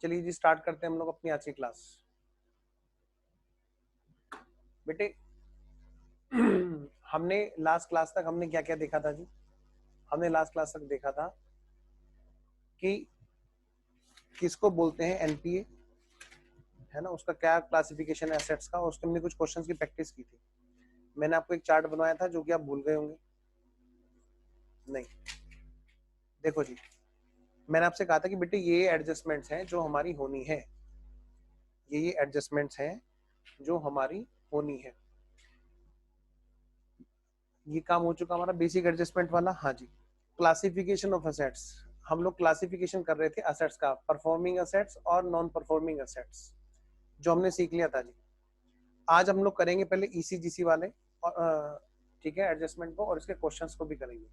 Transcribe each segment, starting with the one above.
चलिए जी स्टार्ट करते हैं हम लोग अपनी आज की क्लास। बेटे हमने लास्ट क्लास तक हमने क्या क्या देखा था जी? हमने लास्ट क्लास तक देखा था कि किसको बोलते हैं एनपीए, है ना, उसका क्या क्लासिफिकेशन है एसेट्स का, और उसके हमने कुछ क्वेश्चंस की प्रैक्टिस की थी। मैंने आपको एक चार्ट बनवाया था जो कि आप भूल गए होंगे। नहीं, देखो जी, मैंने आपसे कहा था कि बेटे ये एडजस्टमेंट्स हैं जो हमारी होनी है, ये एडजस्टमेंट्स हैं जो हमारी होनी है। ये काम हो चुका हमारा बेसिक एडजस्टमेंट वाला। हाँ जी, क्लासिफिकेशन ऑफ असेट्स, हम लोग क्लासिफिकेशन कर रहे थे असेट्स का, परफॉर्मिंग असेट्स और नॉन परफॉर्मिंग असेट्स, जो हमने सीख लिया था जी। आज हम लोग करेंगे पहले ईसीजीसी वाले, और ठीक है, एडजस्टमेंट को और इसके क्वेश्चंस को भी करेंगे,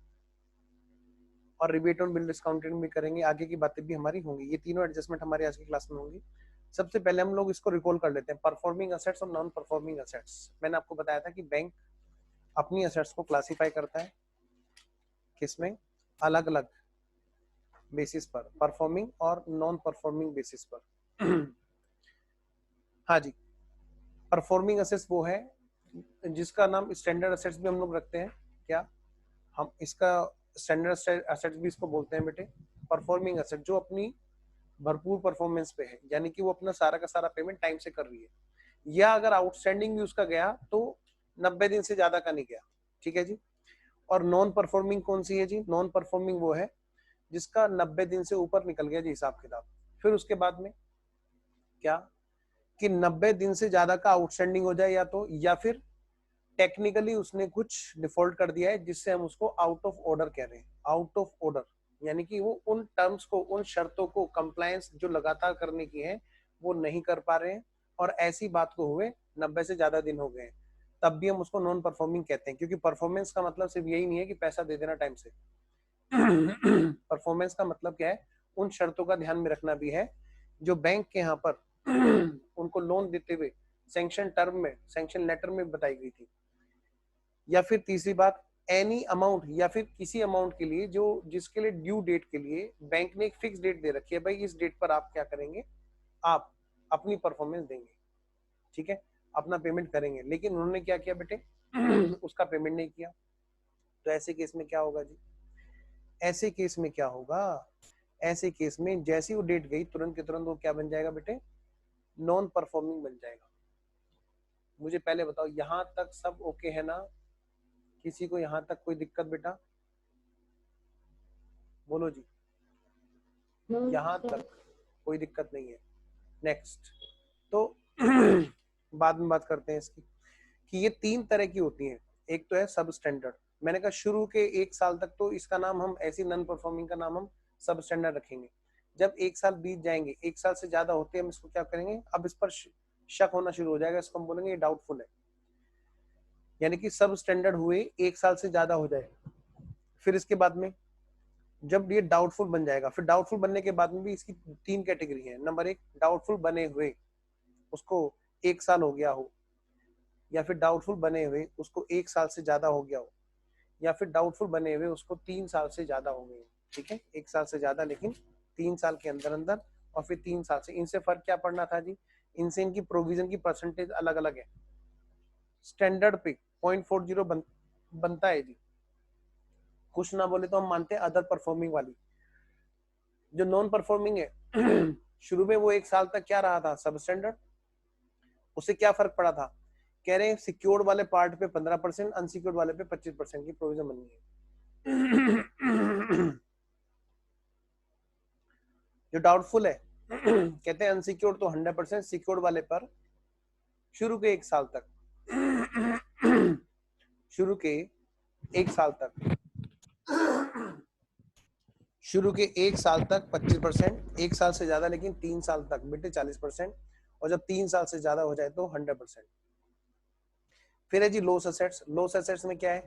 और रिबेट ऑन बिल डिस्काउंटिंग भी करेंगे। आगे की बातें भी हमारी होंगी। ये तीनों एडजस्टमेंट हमारी आज की क्लास में होंगी। सबसे पहले हम लोग इसको रिकॉल कर लेते हैं, परफॉर्मिंग असेट्स और नॉन परफॉर्मिंग असेट्स। मैंने आपको बताया था कि बैंक अपनी असेट्स को क्लासिफाई करता है किसमें, अलग अलग बेसिस पर, परफॉर्मिंग और नॉन परफॉर्मिंग बेसिस पर। हाँ जी, परफॉर्मिंग असेट्स वो है जिसका नाम स्टैंडर्ड असेट्स भी हम लोग रखते हैं। क्या हम इसका स्टैंडर्ड असेट्स भी इसको बोलते हैं बेटे? परफॉर्मिंग असेट जो अपनी भरपूर परफॉर्मेंस पे है, यानी कि वो अपना सारा का सारा पेमेंट टाइम से कर रही है, या अगर आउटस्टैंडिंग भी उसका गया तो 90 दिन से ज्यादा का नहीं गया। ठीक है जी। और नॉन परफॉर्मिंग कौन सी है जी? नॉन परफॉर्मिंग वो है जिसका 90 दिन से ऊपर निकल गया जी हिसाब किताब। फिर उसके बाद में क्या कि 90 दिन से ज्यादा का आउटस्टैंडिंग हो जाए, या तो या फिर टेक्निकली उसने कुछ डिफॉल्ट कर दिया है जिससे हम उसको आउट ऑफ ऑर्डर कह रहे हैं। आउट ऑफ ऑर्डर यानी कि वो उन टर्म्स को, उन शर्तों को कंप्लायंस जो लगातार करने की है वो नहीं कर पा रहे हैं, और ऐसी बात को हुए 90 से ज्यादा दिन हो गए हैं, तब भी हम उसको नॉन परफॉर्मिंग कहते हैं। क्योंकि परफॉर्मेंस का मतलब सिर्फ यही नहीं है कि पैसा दे देना टाइम से। परफॉर्मेंस का मतलब क्या है? उन शर्तों का ध्यान में रखना भी है जो बैंक के यहाँ पर उनको लोन देते हुए सैंक्शन टर्म में, सैंक्शन लेटर में बताई गई थी। या फिर तीसरी बात, एनी अमाउंट या फिर किसी अमाउंट के लिए जो जिसके लिए ड्यू डेट के लिए बैंक ने एक फिक्स डेट दे रखी है, भाई इस डेट पर आप क्या करेंगे, आप अपनी परफॉर्मेंस देंगे, ठीक है, अपना पेमेंट करेंगे। लेकिन उन्होंने क्या किया बेटे? उसका पेमेंट नहीं किया। तो ऐसे केस में क्या होगा जी? ऐसे केस में क्या होगा? ऐसे केस में जैसी वो डेट गई तुरंत के तुरंत वो क्या बन जाएगा बेटे? नॉन परफॉर्मिंग बन जाएगा। मुझे पहले बताओ, यहां तक सब ओके है ना? किसी को यहां तक कोई दिक्कत बेटा? बोलो जी, यहां तक कोई दिक्कत नहीं है। नेक्स्ट, तो बाद में बात करते हैं इसकी कि ये तीन तरह की होती हैं। एक तो है सब स्टैंडर्ड, मैंने कहा शुरू के 1 साल तक तो इसका नाम हम ऐसी नॉन परफॉर्मिंग का नाम हम सब स्टैंडर्ड रखेंगे। जब 1 साल बीत जाएंगे, 1 साल से ज्यादा होते हैं, हम इसको क्या करेंगे, अब इस पर शक होना शुरू हो जाएगा, इसको हम बोलेंगे ये डाउटफुल है। यानी कि सब स्टैंडर्ड हुए 1 साल से ज्यादा हो जाए, फिर इसके बाद में जब ये डाउटफुल बन जाएगा, फिर डाउटफुल बनने के बाद में भी इसकी तीन कैटेगरी है। नंबर 1, डाउटफुल बने हुए उसको 1 साल हो गया हो, या फिर डाउटफुल बने हुए उसको 1 साल से ज्यादा हो गया हो, या फिर डाउटफुल बने हुए उसको 3 साल से ज्यादा हो गए। ठीक है, 1 साल से ज्यादा लेकिन 3 साल के अंदर अंदर, और फिर 3 साल से। इनसे फर्क क्या पड़ना था जी? इनसे इनकी प्रोविजन की परसेंटेज अलग अलग है। स्टैंडर्ड पे 0.40 बनता है जी। कुछ ना बोले तो हम मानते हैं अदर परफॉर्मिंग वाली। जो नॉन परफॉर्मिंग है शुरू में वो 1 साल तक क्या रहा था? सब स्टैंडर्ड। उससे क्या फर्क पड़ा था? कह रहे हैं सिक्योर्ड वाले पार्ट पे 15%, अनसिक्योर्ड वाले पे 25% की प्रोविजन बननी है। जो डाउटफुल है कहते हैं अनसिक्योर्ड तो 100%, सिक्योर्ड वाले पर शुरू के 1 साल तक, शुरू के 1 साल तक, शुरू के 1 साल तक 25%, 1 साल से ज्यादा लेकिन 3 साल तक बेटे 40%, और जब 3 साल से ज्यादा हो जाए तो 100%। फिर है जी लॉस एसेट्स। लॉस एसेट्स में क्या है?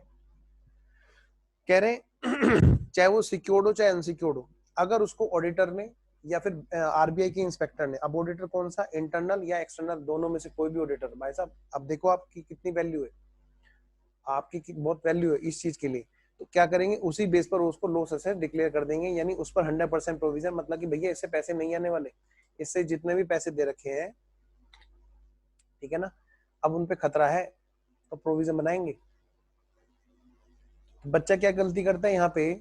कह रहे हैं चाहे वो सिक्योर्ड हो चाहे अनसिक्योर्ड हो, अगर उसको ऑडिटर ने या फिर आरबीआई के इंस्पेक्टर ने, अब ऑडिटर कौन सा, इंटरनल या एक्सटर्नल, दोनों में से कोई भी ऑडिटर, भाई साहब अब देखो आपकी कितनी वैल्यू है, आपकी बहुत वैल्यू है इस चीज के लिए, तो क्या करेंगे, उसी बेस पर उसको लॉस एसेट डिक्लेयर कर देंगे, यानी उस पर 100% प्रोविजन, मतलब कि भैया इससे पैसे नहीं आने वाले, इससे जितने भी पैसे दे रखे हैं, ठीक है ना, अब उन पे खतरा है तो प्रोविजन बनाएंगे। बच्चा क्या गलती करता है यहाँ पे,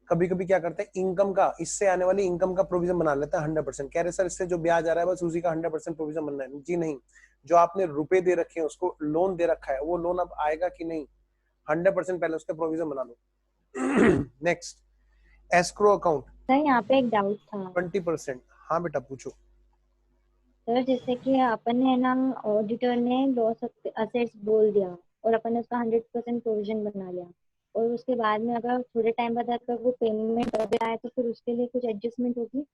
कभी कभी क्या करता है, इनकम का, इससे आने वाली इनकम का प्रोविजन बना लेता है 100%। कह रहे सर इससे जो ब्याज आ रहा है बस उसी का 100% प्रोविजन बनना है। जी नहीं, जो आपने रुपए दे रखे हैं, उसको लोन दे रखा है, वो लोन अब आएगा कि नहीं, 100% पहले उसका प्रोविजन बना लो। नेक्स्ट, एस्क्रो अकाउंट सर यहाँ पे एक डाउट था 20%। हाँ बेटा पूछो। सर, जैसे कि अपन ने ना, ऑडिटर ने लॉस असेट्स बोल दिया और अपन ने उसका 100% प्रोविजन बना लिया, और उसके बाद में अगर थोड़े टाइम बाद अगर वो पेमेंट वगैरह आए तो फिर उसके लिए कुछ एडजस्टमेंट होगी?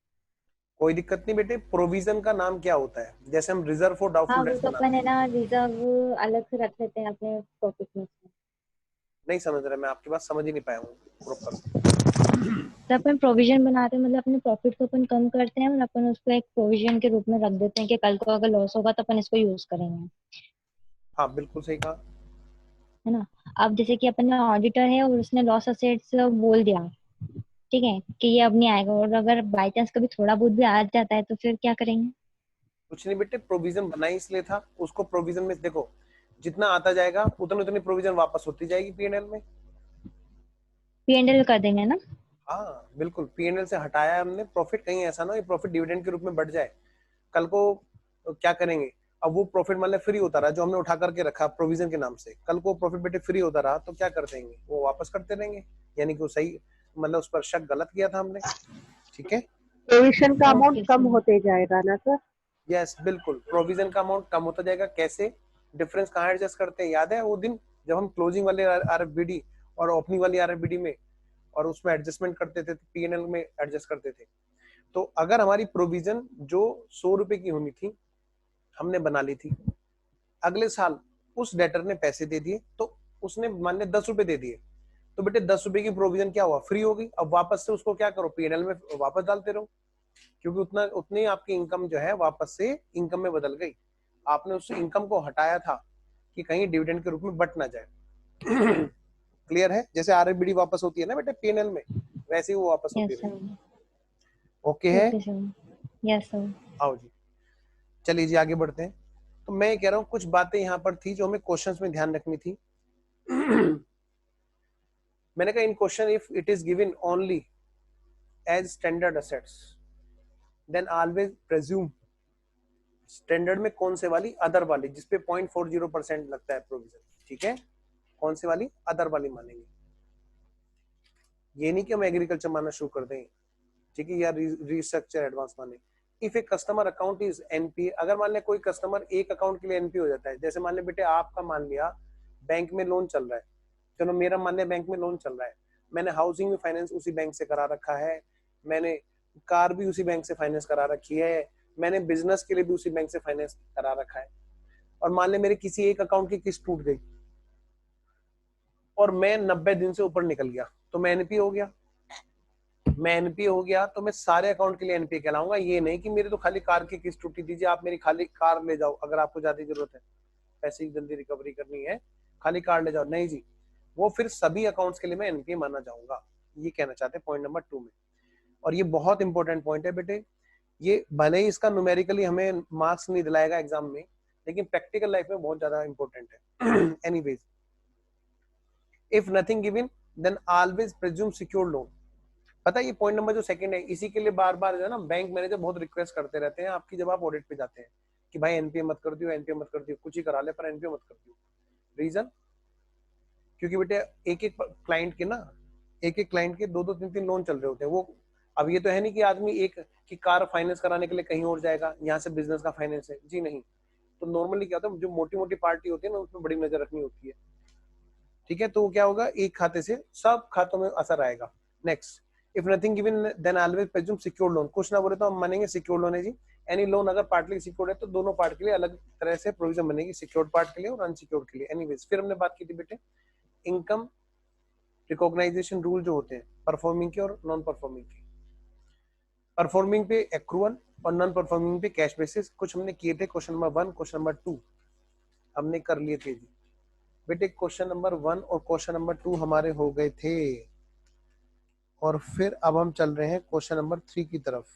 कोई दिक्कत नहीं बेटे, प्रोविजन का नाम क्या होता है, जैसे हम रिजर्व फॉर हाँ, डाउटफुल वो डेट्स तो अपन बनाते है हैं। ना रिजर्व अलग से रख लेते हैं अपने प्रॉफिट में से। नहीं समझ रहे, मैं आपकी बात समझ ही नहीं पाया हूँ प्रॉपर। तो अपन प्रोविजन बनाते हैं, मतलब अपने प्रॉफिट को अपन कम करते हैं और अपन उसको एक प्रोविजन के रूप में रख देते हैं कि कल को अगर लॉस होगा तो अपन इसको यूज करेंगे, हाँ बिल्कुल सही कहा। है ना। अब जैसे कि अपन ऑडिटर है और उसने लॉस असेट्स बोल दिया, ठीक है, कि ये अब नहीं आएगा, और अगर बाई चांस कभी थोड़ा बहुत भी आ जाता है तो फिर क्या करेंगे? कुछ नहीं बेटे, प्रोविजन बना ही इसलिए था, उसको प्रोविजन में देखो, जितना आता जाएगा उतनी उतनी प्रोविजन वापस होती जाएगी पीएनएल में। P&L कर देंगे ना? हाँ बिल्कुल, पीएनएल से हटाया है हमने प्रॉफिट, कहीं ऐसा ना ये प्रॉफिट डिविडेंड के रूप में बढ़ जाए। कल को क्या करेंगे, अब वो प्रॉफिट मान लो फ्री होता रहा जो हमने उठा करके रखा प्रोविजन के नाम से, कल को प्रॉफिट बेटे फ्री होता रहा तो क्या कर देंगे, वो वापस करते रहेंगे। यानी कि वो सही, मतलब उस पर शक गलत किया था हमने। ठीक है। प्रोविजन का अमाउंट ओके कम सर। होते जाएगा ना सर? यस बिल्कुल, प्रोविजन का अमाउंट कम होता जाएगा। कैसे, डिफरेंस कहाँ एडजस्ट करते हैं, याद है वो दिन जब हम क्लोजिंग वाले आरएफबीडी और ओपनिंग वाली आरएफबीडी में और उसमें एडजस्टमेंट करते थे, पीएनएल में एडजस्ट करते थे। तो अगर हमारी प्रोविजन जो 100 रुपए की होनी थी हमने बना ली थी, अगले साल उस डेटर ने पैसे दे दिए, तो उसने मान लिया 10 रुपए दे दिए, तो बेटे 10 रुपए की प्रोविजन क्या हुआ, फ्री हो गई। अब वापस से उसको क्या करो, पीएनएल में वापस डालते रहो, क्योंकि उतनी आपकी इनकम जो है वापस से इनकम में बदल गई। आपने उस इनकम को हटाया था कि कहीं डिविडेंड के रूप में बट ना जाए। क्लियर है, जैसे आरएफबीडी वापस होती है ना बेटे पीएनएल में, वैसे ही वो वापस होती यस रहेगी। सर। ओके है। Okay sir. Yes sir. आओ जी, चलिए जी आगे बढ़ते हैं। तो मैं ये कह रहा हूँ कुछ बातें यहाँ पर थी जो हमें क्वेश्चंस में ध्यान रखनी थी। मैंने कहा in question if it is given only as standard assets then always presume, standard में कौन से वाली, अदर वाली, जिसपे 0.40% लगता है प्रोविजन। ठीक है, कौन सी वाली, अदर वाली मानेंगे। ये नहीं कि हम एग्रीकल्चर मानना शुरू कर दें, ठीक है, या रिस्ट्रक्चर एडवांस माने। If a customer account is NPA, अगर मान ले कोई कस्टमर एक अकाउंट के लिए एनपीए हो जाता है, जैसे मान ले बेटे आपका मान लिया बैंक में लोन चल रहा है, चलो मेरा मान लिया बैंक में लोन चल रहा है, मैंने हाउसिंग में फाइनेंस उसी बैंक से करा रखा है, मैंने कार भी उसी बैंक से फाइनेंस करा रखी है, मैंने बिजनेस के लिए भी उसी बैंक से फाइनेंस करा रखा है, और मान ले मेरे किसी एक अकाउंट की किस्त टूट गई और मैं 90 दिन से ऊपर निकल गया, तो मैं एनपीए हो गया। मैं एनपीए हो गया तो मैं सारे अकाउंट के लिए एनपीए कहलाऊंगा। ये नहीं कि मेरे तो खाली कार की किस्त टूटी, दीजिए आप मेरी खाली कार ले जाओ, अगर आपको ज्यादा जरूरत है, पैसे की जल्दी रिकवरी करनी है, खाली कार ले जाओ, नहीं जी, वो फिर सभी अकाउंट्स के लिए मैं एनपीए माना जाऊंगा। ये कहना चाहते हैं पॉइंट नंबर 2 में। और ये बहुत इंपॉर्टेंट पॉइंट है बेटे, ये भले ही इसका न्यूमेरिकली हमें मार्क्स नहीं दिलाएगा एग्जाम में, लेकिन प्रैक्टिकल लाइफ में बहुत ज्यादा इंपॉर्टेंट है। Anyways, if nothing given then always presume secured loan. पता है ये पॉइंट नंबर जो सेकंड है, इसी के लिए बार बार जो है ना बैंक मैनेजर बहुत रिक्वेस्ट करते रहते हैं आपकी, जब आप ऑडिट पे जाते हैं कि भाई एनपीए मत कर दियो, एनपीए मत कर दियो, कुछ ही करा ले पर एनपीए मत कर दियो। रीजन, क्योंकि बेटे एक एक क्लाइंट के ना, एक एक क्लाइंट के दो दो तीन तीन लोन चल रहे होते हैं। वो अब ये तो है नहीं कि आदमी एक की कार फाइनेंस कराने के लिए कहीं और जाएगा, यहाँ से बिजनेस का फाइनेंस है, जी नहीं। तो नॉर्मली क्या होता है, जो मोटी मोटी पार्टी होती है ना उसमें बड़ी नजर रखनी होती है। ठीक है, तो क्या होगा, एक खाते से सब खातों में असर आएगा। Next, if nothing given then always presume secured loan. कुछ ना बोले तो हम मानेंगे सिक्योर्ड लोन है जी। एनी लोन अगर पार्टली सिक्योर्ड है तो दोनों पार्ट के लिए अलग तरह से प्रोविजन बनेगी, सिक्योर्ड पार्ट के लिए और अनसिक्योर्ड के लिए। एनीवेज, फिर हमने बात की थी बेटे इनकम रिकॉग्नाइजेशन रूल जो होते हैं परफॉर्मिंग के और नॉन परफॉर्मिंग के। परफॉर्मिंग पे एक्रूअल और नॉन परफॉर्मिंग पे कैश बेसिस। कुछ हमने किए थे, क्वेश्चन नंबर 1 क्वेश्चन नंबर 2 हमने कर लिए थे जी बेटे। क्वेश्चन नंबर 1 और क्वेश्चन नंबर 2 हमारे हो गए थे, और फिर अब हम चल रहे हैं क्वेश्चन नंबर 3 की तरफ।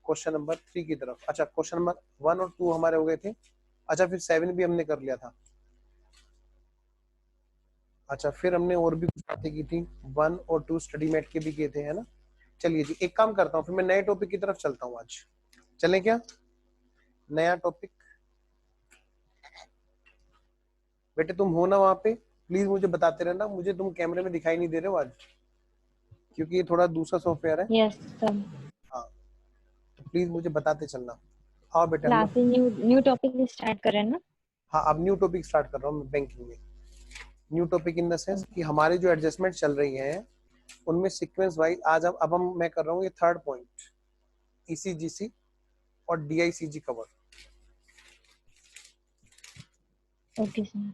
क्वेश्चन नंबर 3 की तरफ। अच्छा, क्वेश्चन नंबर 1 और 2 हमारे हो गए थे। अच्छा, फिर 7 भी हमने कर लिया था। अच्छा, फिर हमने और भी कुछ बातें की थी, 1 और 2 स्टडी मेट के भी किए थे, है ना। चलिए जी, एक काम करता हूँ, फिर मैं नए टॉपिक की तरफ चलता हूँ। आज चलें क्या, नया टॉपिक। बेटे तुम हो ना वहाँ पे, प्लीज मुझे बताते रहना। मुझे तुम कैमरे में दिखाई नहीं दे रहे हो आज, क्योंकि ये थोड़ा दूसरा सॉफ्टवेयर है। Yes sir. हाँ, तो प्लीज मुझे बताते चलना। आओ बेटे हम लोग। क्लासेस न्यू टॉपिक स्टार्ट कर रहे हैं ना। हाँ, अब न्यू टॉपिक स्टार्ट कर रहा हूँ मैं बैंकिंग में। New topic in the sense कि हमारी जो एडजस्टमेंट चल रही है उनमें सीक्वेंस वाइज आज अब हम मैं कर रहा हूँ ये थर्ड पॉइंट, ईसीजीसी और डीआईसीजी कवर। Okay sir.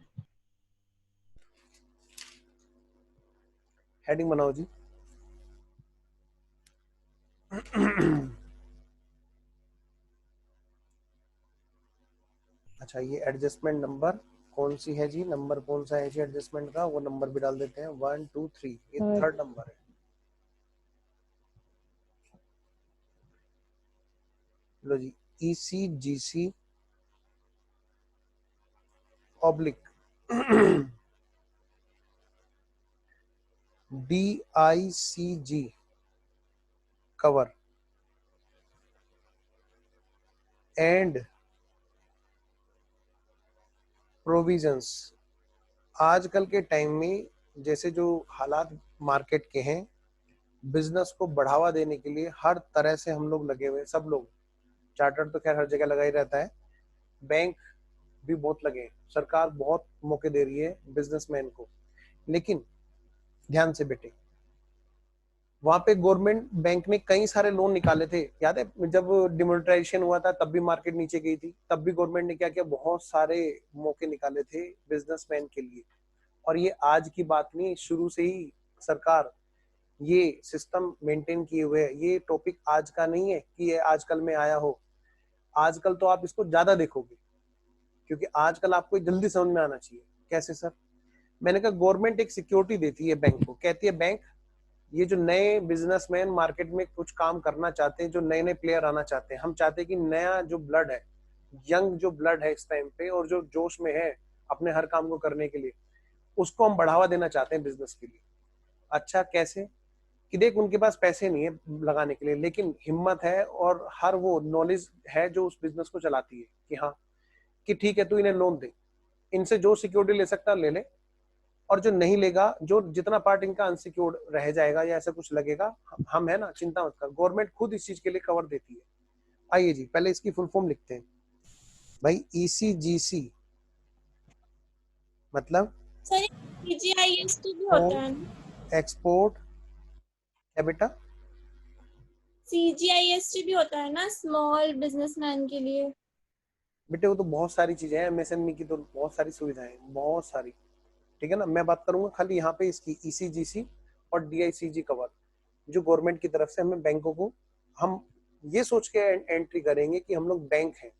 हेडिंग बनाओ जी। अच्छा, ये एडजस्टमेंट नंबर कौन सी है जी, नंबर कौन सा है जी एडजस्टमेंट का, वो नंबर भी डाल देते हैं, 1 2 3, ये थर्ड नंबर है। लो जी, ECGC oblique DICG cover and provisions. आजकल के टाइम में जैसे जो हालात मार्केट के हैं, बिजनेस को बढ़ावा देने के लिए हर तरह से हम लोग लगे हुए हैं, सब लोग। चार्टर्ड तो खैर हर जगह लगा ही रहता है, बैंक भी बहुत लगे हैं, सरकार बहुत मौके दे रही है बिजनेसमैन को। लेकिन ध्यान से बेटे, वहां पे गवर्नमेंट बैंक ने कई सारे लोन निकाले थे, याद है जब डिमोनेटाइजेशन हुआ था तब भी मार्केट नीचे गई थी, तब भी गवर्नमेंट ने क्या किया, बहुत सारे मौके निकाले थे बिजनेसमैन के लिए। और ये आज की बात नहीं, शुरू से ही सरकार ये सिस्टम मेंटेन किए हुए है। ये टॉपिक आज का नहीं है कि ये आजकल में आया हो, आजकल तो आप इसको ज्यादा देखोगे, क्योंकि आजकल आपको जल्दी समझ में आना चाहिए। कैसे सर? मैंने कहा गवर्नमेंट एक सिक्योरिटी देती है बैंक को, कहती है बैंक ये जो नए बिजनेसमैन मार्केट में कुछ काम करना चाहते हैं, जो नए नए प्लेयर आना चाहते हैं, हम चाहते हैं कि नया जो ब्लड है, यंग जो ब्लड है इस टाइम पे और जो जोश में है अपने हर काम को करने के लिए, उसको हम बढ़ावा देना चाहते हैं बिजनेस के लिए। अच्छा कैसे? कि देख उनके पास पैसे नहीं है लगाने के लिए, लेकिन हिम्मत है और हर वो नॉलेज है जो उस बिजनेस को चलाती है, कि हाँ कि ठीक है तू इन्हें लोन दे, इनसे जो सिक्योरिटी ले सकता ले ले, और जो नहीं लेगा, जो जितना पार्ट इनका अनसिक्योर्ड रह जाएगा या ऐसा कुछ लगेगा, हम है ना, चिंता मत कर, गवर्नमेंट खुद इस चीज के लिए कवर देती है। आइए जी, पहले इसकी फुल फॉर्म लिखते हैं भाई। ईसीजीसी मतलब सर सीजीआईएसटी भी होता है ना? एक्सपोर्ट क्या बेटा? सीजीआईएसटी भी होता है ना स्मॉल बिजनेसमैन के लिए? बेटे वो तो बहुत सारी चीजें हैं, एमएसएमई की तो बहुत सारी सुविधाएं हैं, बहुत सारी। ठीक है ना, मैं बात करूंगा खाली यहाँ पे इसकी ईसीजीसी और डीआईसीजी कवर, जो गवर्नमेंट की तरफ से हमें बैंकों को, हम ये सोच के एंट्री करेंगे कि हम लोग बैंक हैं,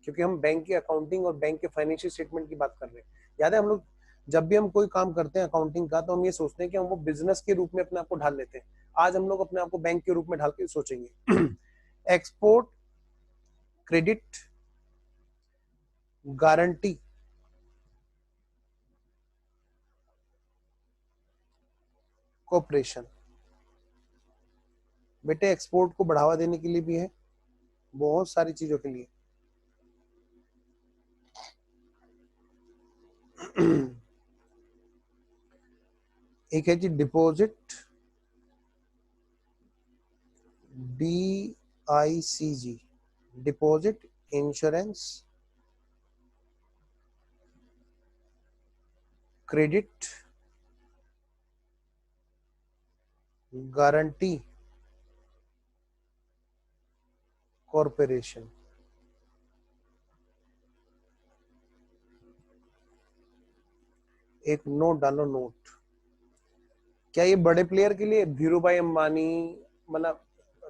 क्योंकि हम बैंक की अकाउंटिंग और बैंक के फाइनेंशियल स्टेटमेंट की बात कर रहे हैं। याद है हम लोग जब भी हम कोई काम करते हैं अकाउंटिंग का, तो हम ये सोचते हैं कि हम वो बिजनेस के रूप में अपने आप को ढाल लेते हैं। आज हम लोग अपने आप को बैंक के रूप में ढाल के सोचेंगे। Export credit guarantee corporation. बेटे एक्सपोर्ट को बढ़ावा देने के लिए भी है, बहुत सारी चीजों के लिए। एक है जी deposit, DICG, deposit insurance credit guarantee corporation. एक नोट डालो, नोट। क्या ये बड़े प्लेयर के लिए, धीरू भाई अंबानी, मतलब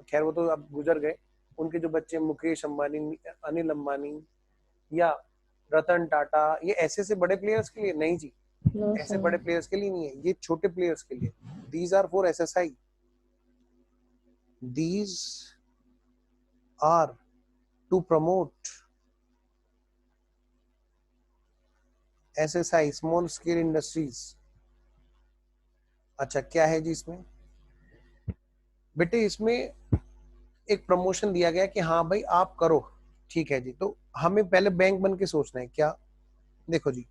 खैर वो तो अब गुजर गए, उनके जो बच्चे मुकेश अंबानी, अनिल अंबानी या रतन टाटा, ये ऐसे से बड़े प्लेयर्स के लिए नहीं जी, नो ऐसे सर। बड़े प्लेयर्स के लिए नहीं है, ये छोटे प्लेयर्स के लिए। These are for SSI, these are to promote SSI small scale industries. अच्छा क्या है जी इसमें? बेटे इसमें एक प्रमोशन दिया गया कि हाँ भाई आप करो, ठीक है जी। तो हमें पहले बैंक बन के सोचना है क्या। देखो जी,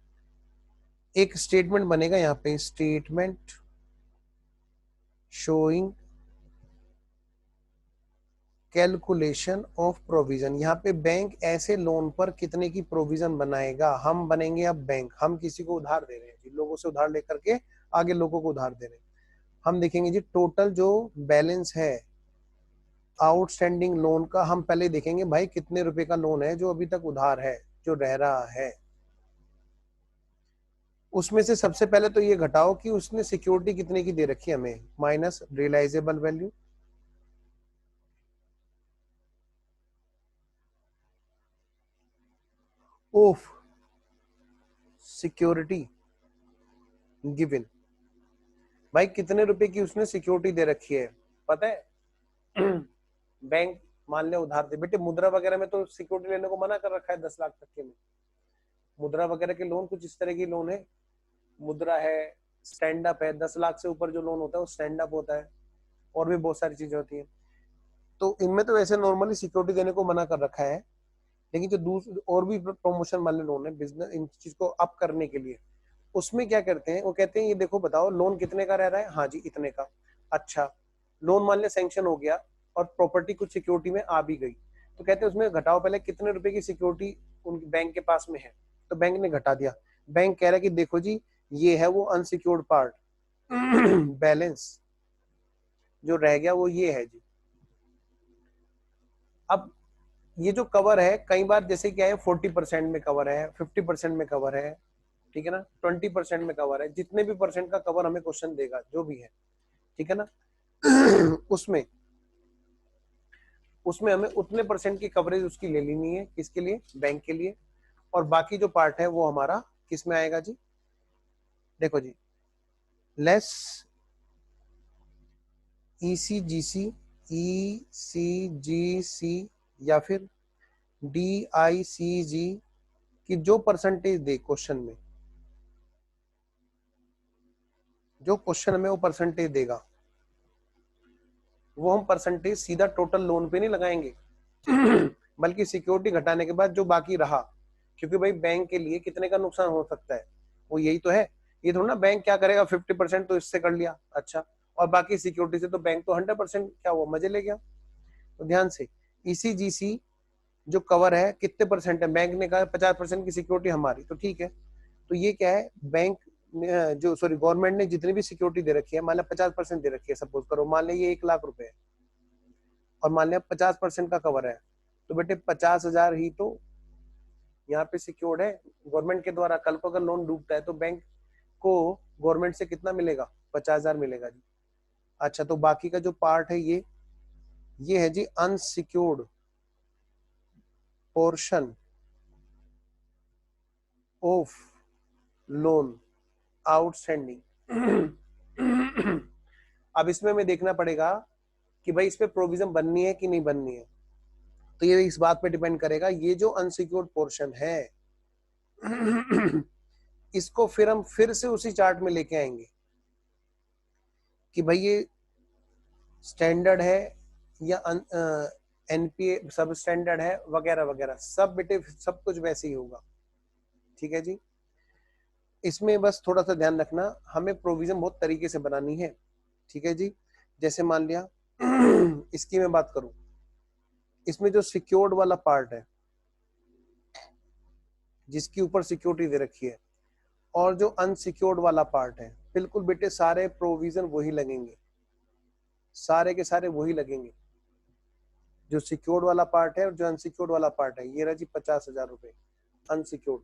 एक स्टेटमेंट बनेगा यहाँ पे, statement showing calculation of provision. यहाँ पे बैंक ऐसे लोन पर कितने की प्रोविजन बनाएगा। हम बनेंगे अब बैंक, हम किसी को उधार दे रहे हैं जी, लोगों से उधार लेकर के आगे लोगों को उधार दे रहे हैं। हम देखेंगे जी टोटल जो बैलेंस है आउटस्टैंडिंग लोन का, हम पहले देखेंगे भाई कितने रुपए का लोन है जो अभी तक उधार है, जो रह रहा है। उसमें से सबसे पहले तो ये घटाओ कि उसने सिक्योरिटी कितने की दे रखी है हमें, minus realisable value of security given. भाई कितने रुपए की उसने सिक्योरिटी दे रखी है पता है? बैंक मान ले उधार दे, बेटे मुद्रा वगैरह में तो सिक्योरिटी लेने को मना कर रखा है 10 लाख तक के में। मुद्रा वगैरह के लोन कुछ इस तरह की लोन है, मुद्रा है, स्टैंड अप है, 10 लाख से ऊपर जो लोन होता है वो स्टैंड अप होता है, और भी बहुत सारी चीजें होती है। तो इनमें तो वैसे नॉर्मली सिक्योरिटी देने को मना कर रखा है, लेकिन जो दूसरे और भी प्रमोशन वाले लोन है बिजनेस इन चीज को अप करने के लिए, उसमें क्या करते हैं, वो कहते हैं ये देखो बताओ लोन कितने का रह रहा है, हाँ जी इतने का। अच्छा लोन मान ले सैंक्शन हो गया और प्रॉपर्टी कुछ सिक्योरिटी में आ भी गई, तो कहते हैं उसमें घटाओ पहले कितने रुपए की सिक्योरिटी उनकी बैंक के पास में है। तो बैंक ने घटा दिया, बैंक कह रहा है कि देखो जी ये है वो अनसिक्योर्ड पार्ट, बैलेंस जो रह गया वो ये है जी। अब ये जो कवर है कई बार जैसे क्या है 40% में कवर है, 50% में कवर है, ठीक है ना, 20% में कवर है, जितने भी परसेंट का कवर हमें क्वेश्चन देगा जो भी है, ठीक है ना, उसमें उसमें हमें उतने परसेंट की कवरेज उसकी ले लेनी है, किसके लिए, बैंक के लिए। और बाकी जो पार्ट है वो हमारा किस में आएगा जी, देखो जी, लेस ECGC, ECGC या फिर DICG की जो परसेंटेज दे क्वेश्चन में, जो क्वेश्चन में वो परसेंटेज देगा, वो हम परसेंटेज सीधा टोटल लोन पे नहीं लगाएंगे, बल्कि सिक्योरिटी घटाने के बाद जो बाकी रहा, क्योंकि भाई बैंक के लिए कितने का नुकसान हो सकता है वो यही तो है। ये थोड़ा ना बैंक क्या करेगा 50% तो इससे कर लिया, अच्छा, और बाकी सिक्योरिटी से तो बैंक तो 100% क्या हुआ, मजे ले गया। तो ध्यान से ECGC जो कवर है कितने परसेंट है, बैंक ने कहा 50% की सिक्योरिटी हमारी, तो ठीक है। तो ये क्या है, बैंक जो सॉरी गवर्नमेंट ने जितनी भी सिक्योरिटी दे रखी है, मान लिया 50% दे रखी है, सपोज करो मान लिया ये 1 लाख रुपए है, और मान लिया 50% का कवर है, तो बेटे 50,000 ही तो यहाँ पे सिक्योर्ड है गवर्नमेंट के द्वारा। कल को अगर लोन डूबता है तो बैंक को गवर्नमेंट से कितना मिलेगा, 50,000 मिलेगा जी। अच्छा तो बाकी का जो पार्ट है ये है जी unsecured portion of loan outstanding. अब इसमें हमें देखना पड़ेगा कि भाई इस पे प्रोविजन बननी है कि नहीं बननी है, तो ये इस बात पे डिपेंड करेगा। ये जो अनसिक्योर्ड पोर्शन है इसको फिर हम फिर से उसी चार्ट में लेके आएंगे कि भाई ये स्टैंडर्ड है या NPA सब स्टैंडर्ड है वगैरह वगैरह, सब बेटे सब कुछ वैसे ही होगा, ठीक है जी। इसमें बस थोड़ा सा ध्यान रखना, हमें प्रोविजन बहुत तरीके से बनानी है, ठीक है जी। जैसे मान लिया इसकी मैं बात करूं, इसमें जो सिक्योर्ड वाला पार्ट है जिसके ऊपर सिक्योरिटी दे रखी है, और जो अनसिक्योर्ड वाला पार्ट है, बिल्कुल बेटे सारे प्रोविजन वही लगेंगे, सारे के सारे वही लगेंगे। जो सिक्योर्ड वाला पार्ट है और जो अनसिक्योर्ड वाला पार्ट है, ये रहा जी 50,000 रुपए अनसिक्योर्ड।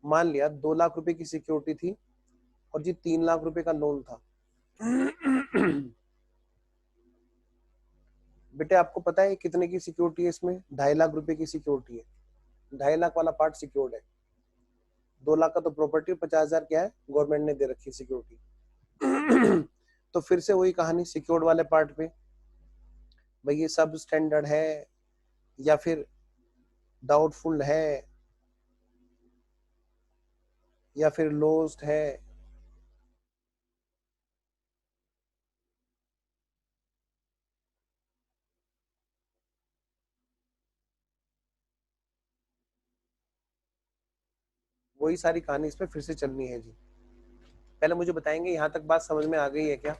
मान लिया 2 लाख रुपए की सिक्योरिटी थी और जी 3 लाख रुपए का लोन था। बेटे आपको पता है कितने की सिक्योरिटी है इसमें, 2.5 लाख रुपए की सिक्योरिटी है, 2.5 लाख वाला पार्ट सिक्योर्ड है, 2 लाख का तो प्रॉपर्टी, 50,000 क्या है गवर्नमेंट ने दे रखी है सिक्योरिटी। तो फिर से वही कहानी सिक्योर्ड वाले पार्ट पे भाई ये सब स्टैंडर्ड है या फिर डाउटफुल है या फिर लॉस्ट है? वही सारी कहानी इसमें फिर से चलनी है जी। पहले मुझे बताएंगे यहाँ तक बात समझ में आ गई है क्या?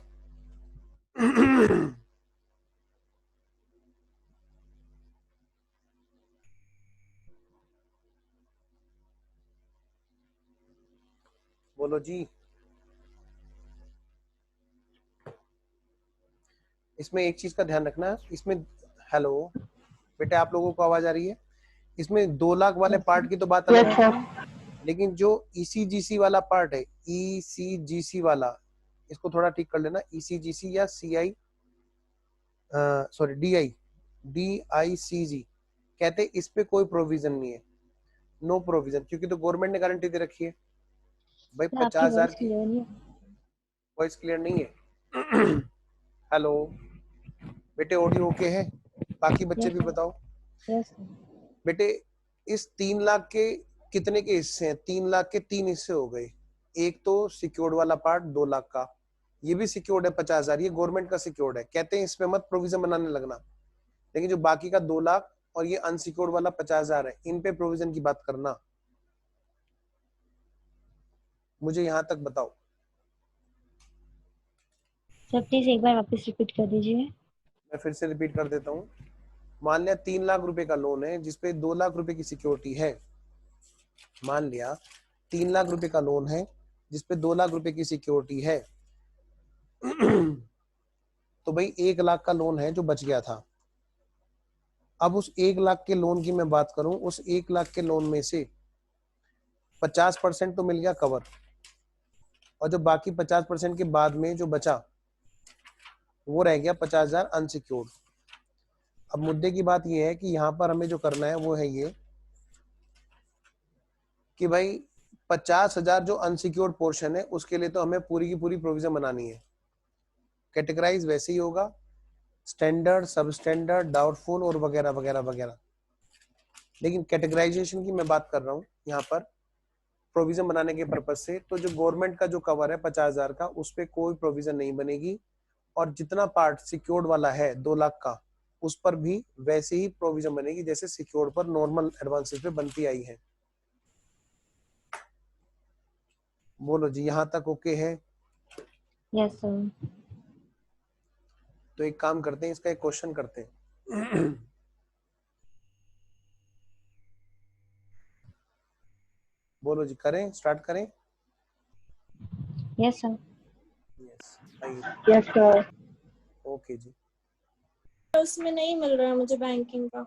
बोलो जी। इसमें एक चीज का ध्यान रखना, इसमें हेलो बेटे आप लोगों को आवाज आ रही है? इसमें 2 लाख वाले पार्ट की तो बात अलग यस है, सर। लेकिन जो ईसीजीसी वाला पार्ट है, ईसीजीसी वाला, इसको थोड़ा ठीक कर लेना। ईसीजीसी या सीआई सॉरी डीआई डीआईसीजी कहते हैं, इस पे कोई प्रोविजन नहीं है, नो प्रोविजन, क्योंकि तो गवर्नमेंट ने गारंटी दे रखी है भाई सर आपकी 50,000 वॉइस की। क्लियर नहीं है। वॉइस क्लियर नहीं है? हेलो बेटे ऑडियो ओके है? बाकी बच्चे यस भी सर। बताओ। Yes sir. बेटे इस 3 लाख के कितने के हिस्से हैं? 3 लाख के 3 हिस्से हो गए। एक तो सिक्योर्ड वाला पार्ट 2 लाख का, ये भी सिक्योर्ड है 50,000, ये गवर्नमेंट का सिक्योर्ड है, कहते हैं इसमें मत प्रोविजन बनाने लगना। लेकिन जो बाकी का 2 लाख और ये अनसिक्योर्ड वाला 50,000 है, इन पे प्रोविजन की बात करना। मुझे यहाँ तक बताओ। सर प्लीज एक बार वापस रिपीट कर दीजिए। मैं फिर से रिपीट कर देता हूँ। मान लिया 3 लाख रुपए का लोन है जिसपे 2 लाख रुपए की सिक्योरिटी है। मान लिया 3 लाख रुपए का लोन है जिसपे 2 लाख रुपए की सिक्योरिटी है। तो भाई 1 लाख का लोन है जो बच गया था। अब उस 1 लाख के लोन की मैं बात करूं, उस 1 लाख के लोन में से 50% तो मिल गया कवर, और जो बाकी 50% के बाद में जो बचा वो रह गया 50,000 अनसिक्योर्ड। अब मुद्दे की बात यह है कि यहाँ पर हमें जो करना है वो है ये कि भाई 50,000 जो अनसिक्योर्ड पोर्शन है उसके लिए तो हमें पूरी की पूरी प्रोविजन बनानी है। कैटेगराइज वैसे ही होगा, स्टैंडर्ड, सब स्टैंडर्ड, डाउटफुल और वगैरह वगैरह वगैरह। लेकिन कैटेगराइजेशन की मैं बात कर रहा हूँ यहाँ पर प्रोविजन बनाने के पर्पज से। तो जो गवर्नमेंट का जो कवर है 50,000 का, उस पर कोई प्रोविजन नहीं बनेगी, और जितना पार्ट सिक्योर्ड वाला है 2 लाख का, उस पर भी वैसे ही प्रोविजन बनेगी जैसे सिक्योर्ड पर नॉर्मल एडवांसेस पे बनती आई है। बोलो जी, यहाँ तक ओके है? Yes sir. तो एक काम करते हैं, इसका एक क्वेश्चन करते हैं। बोलो जी, करें, स्टार्ट करें? Yes sir. यस आइए। Yes sir. ओके जी। उसमें नहीं मिल रहा है मुझे बैंकिंग का।